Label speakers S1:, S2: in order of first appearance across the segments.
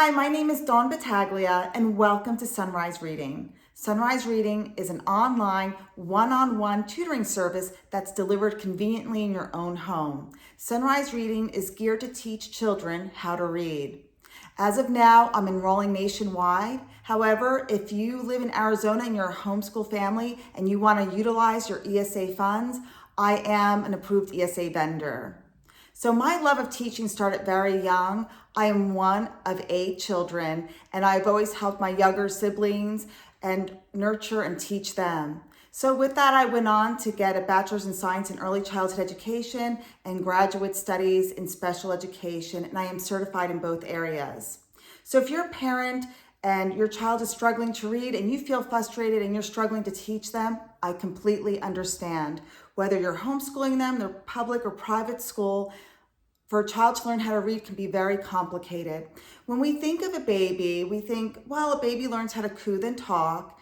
S1: Hi, my name is Dawn Battaglia and welcome to Sunrise Reading. Sunrise Reading is an online, one-on-one tutoring service that's delivered conveniently in your own home. Sunrise Reading is geared to teach children how to read. As of now, I'm enrolling nationwide. However, if you live in Arizona and you're a homeschool family and you want to utilize your ESA funds, I am an approved ESA vendor. So my love of teaching started very young. I am one of 8 children, and I've always helped my younger siblings and nurture and teach them. So with that, I went on to get a bachelor's in science in early childhood education and graduate studies in special education, and I am certified in both areas. So if you're a parent and your child is struggling to read and you feel frustrated and you're struggling to teach them, I completely understand. Whether you're homeschooling them, they're public or private school, for a child to learn how to read can be very complicated. When we think of a baby, we think, well, a baby learns how to coo, then talk.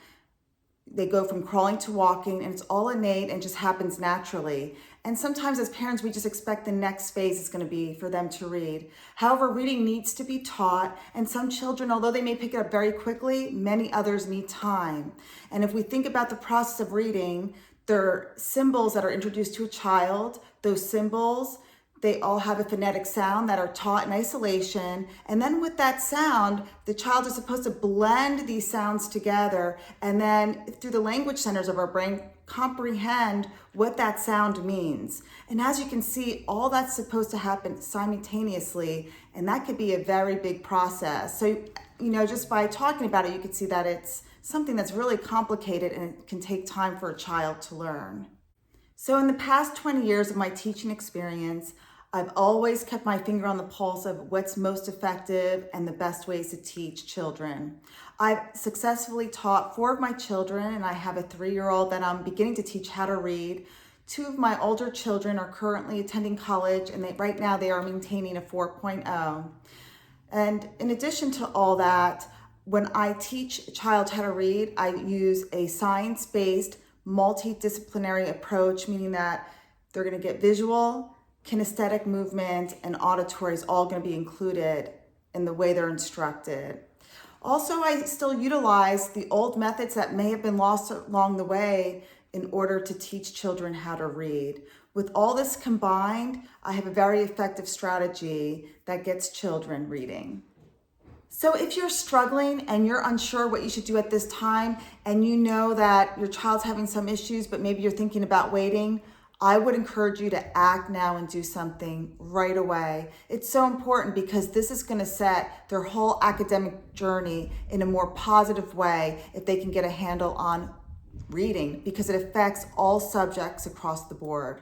S1: They go from crawling to walking, and it's all innate and just happens naturally. And sometimes as parents, we just expect the next phase is going to be for them to read. However, reading needs to be taught, and some children, although they may pick it up very quickly, many others need time. And if we think about the process of reading, there are symbols that are introduced to a child. Those symbols, they all have a phonetic sound that are taught in isolation. And then with that sound, the child is supposed to blend these sounds together and then through the language centers of our brain, comprehend what that sound means. And as you can see, all that's supposed to happen simultaneously, and that could be a very big process. So, just by talking about it, you can see that it's something that's really complicated and it can take time for a child to learn. So in the past 20 years of my teaching experience, I've always kept my finger on the pulse of what's most effective and the best ways to teach children. I've successfully taught 4 of my children, and I have a 3-year-old that I'm beginning to teach how to read. 2 of my older children are currently attending college, and right now they are maintaining a 4.0. And in addition to all that, when I teach a child how to read, I use a science-based multidisciplinary approach, meaning that they're going to get visual, kinesthetic movement, and auditory is all going to be included in the way they're instructed. Also, I still utilize the old methods that may have been lost along the way in order to teach children how to read. With all this combined, I have a very effective strategy that gets children reading. So if you're struggling and you're unsure what you should do at this time, and you know that your child's having some issues, but maybe you're thinking about waiting, I would encourage you to act now and do something right away. It's so important because this is going to set their whole academic journey in a more positive way if they can get a handle on reading, because it affects all subjects across the board.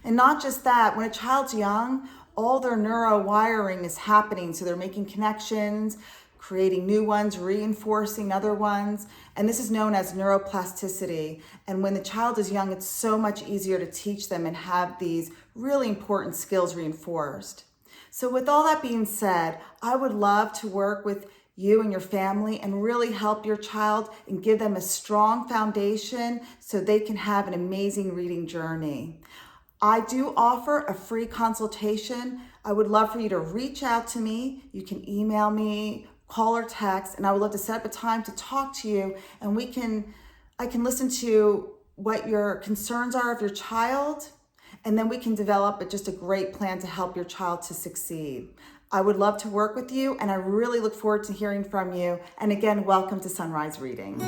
S1: And not just that, when a child's young, all their neurowiring is happening. So they're making connections, creating new ones, reinforcing other ones. And this is known as neuroplasticity. And when the child is young, it's so much easier to teach them and have these really important skills reinforced. So with all that being said, I would love to work with you and your family and really help your child and give them a strong foundation so they can have an amazing reading journey. I do offer a free consultation. I would love for you to reach out to me. You can email me, call or text, and I would love to set up a time to talk to you, and I can listen to what your concerns are of your child, and then we can develop just a great plan to help your child to succeed. I would love to work with you, and I really look forward to hearing from you. And again, welcome to Sunrise Reading.